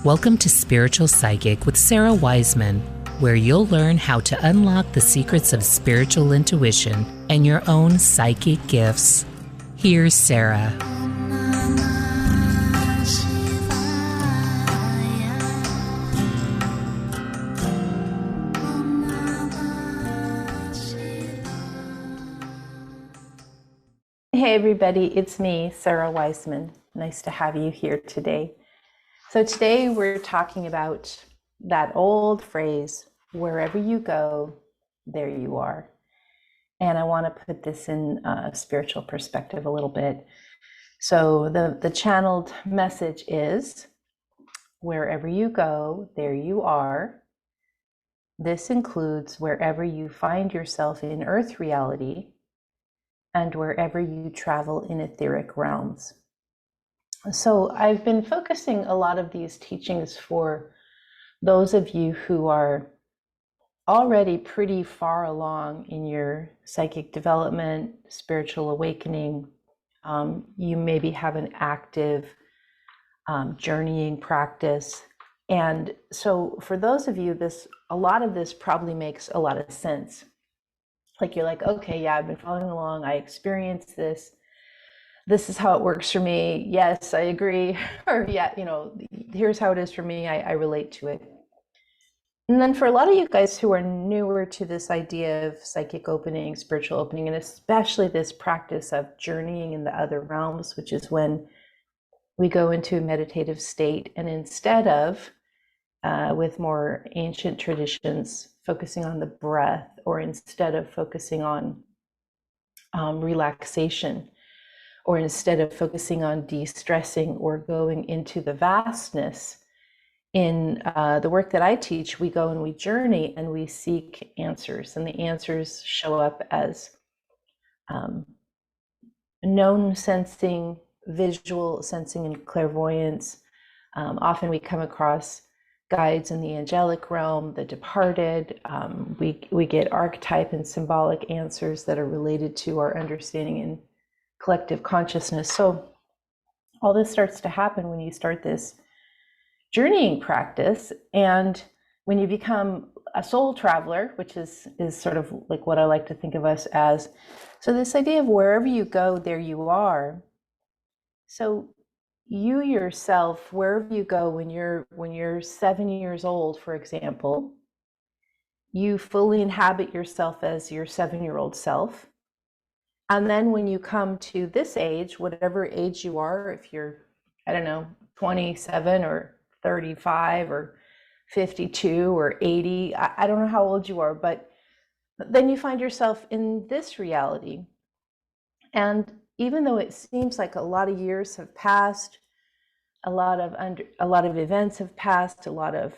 Welcome to Spiritual Psychic with Sarah Wiseman, where you'll learn how to unlock the secrets of spiritual intuition and your own psychic gifts. Here's Sarah. Hey everybody, it's me, Sarah Wiseman. Nice to have you here today. So today we're talking about that old phrase, wherever you go, there you are. And I want to put this in a spiritual perspective a little bit. So the channeled message is, wherever you go, there you are. This includes wherever you find yourself in earth reality and wherever you travel in etheric realms. So I've been focusing a lot of these teachings for those of you who are already pretty far along in your psychic development, spiritual awakening. You maybe have an active journeying practice. And so for those of you, a lot of this probably makes a lot of sense. Like you're like, okay, yeah, I've been following along. I experienced this. This is how it works for me. Yes, I agree. Or yeah, here's how it is for me. I relate to it. And then for a lot of you guys who are newer to this idea of psychic opening, spiritual opening, and especially this practice of journeying in the other realms, which is when we go into a meditative state, and instead of, with more ancient traditions, focusing on the breath, or instead of focusing on relaxation, or instead of focusing on de-stressing or going into the vastness, in the work that I teach, we go and we journey and we seek answers. And the answers show up as known sensing, visual sensing, and clairvoyance. Often we come across guides in the angelic realm, the departed. We get archetype and symbolic answers that are related to our understanding in collective consciousness. So all this starts to happen when you start this journeying practice, and when you become a soul traveler, which is sort of like what I like to think of us as. So this idea of wherever you go, there you are. So you yourself, wherever you go, when you're 7 years old, for example, you fully inhabit yourself as your 7-year-old self. And then when you come to this age, whatever age you are, if you're, 27 or 35 or 52 or 80, I don't know how old you are, but then you find yourself in this reality. And even though it seems like a lot of years have passed, a lot of events have passed, a lot of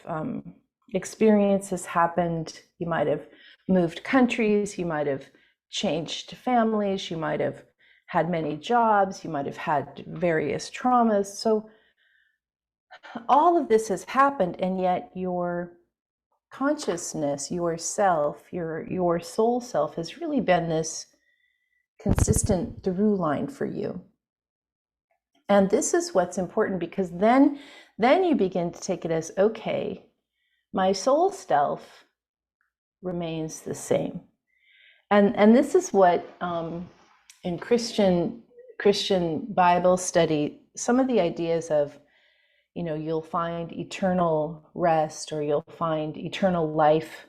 experiences happened. You might have moved countries, you might have changed families, you might have had many jobs, you might have had various traumas. So all of this has happened, and yet your consciousness, your self, your soul self has really been this consistent through line for you. And this is what's important, because then you begin to take it as, okay, my soul self remains the same. And this is what in Christian Bible study, some of the ideas of, you'll find eternal rest, or you'll find eternal life.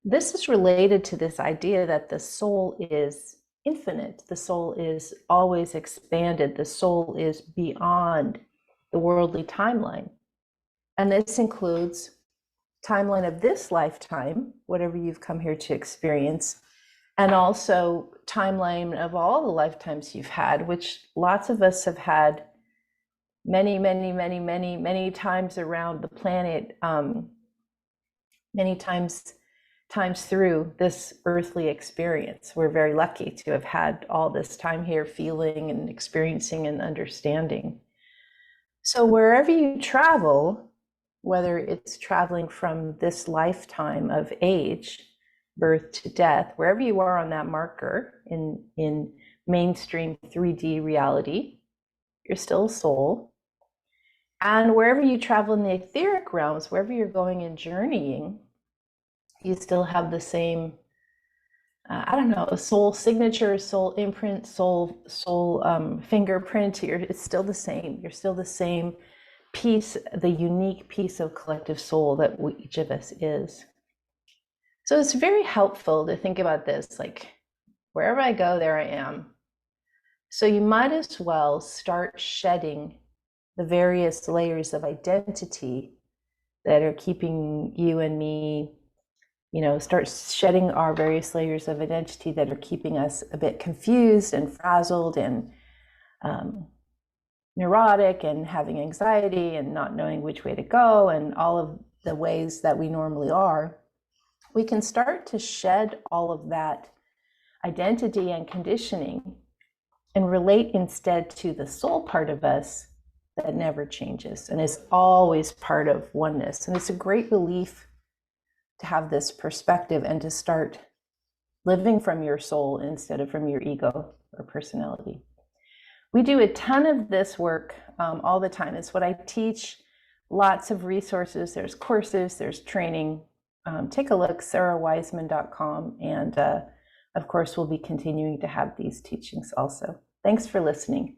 This is related to this idea that the soul is infinite. The soul is always expanded. The soul is beyond the worldly timeline. And this includes timeline of this lifetime, whatever you've come here to experience, and also timeline of all the lifetimes you've had, which lots of us have had many, many, many, many, many times around the planet, many times through this earthly experience. We're very lucky to have had all this time here, feeling and experiencing and understanding. So wherever you travel, whether it's traveling from this lifetime of age, birth to death, wherever you are on that marker in mainstream 3D reality, you're still a soul. And wherever you travel in the etheric realms, wherever you're going and journeying, you still have the same, I don't know, soul signature, soul imprint, soul fingerprint. It's still the same. You're still the same piece, the unique piece of collective soul that each of us is. So it's very helpful to think about this, like wherever I go, there I am. So you might as well start shedding the various layers of identity that are keeping you and me, start shedding our various layers of identity that are keeping us a bit confused and frazzled and neurotic and having anxiety and not knowing which way to go and all of the ways that we normally are. We can start to shed all of that identity and conditioning and relate instead to the soul part of us that never changes and is always part of oneness. And it's a great relief to have this perspective and to start living from your soul instead of from your ego or personality. We do a ton of this work all the time. It's what I teach. Lots of resources. There's courses, there's training. Take a look, sarahwiseman.com. And of course, we'll be continuing to have these teachings also. Thanks for listening.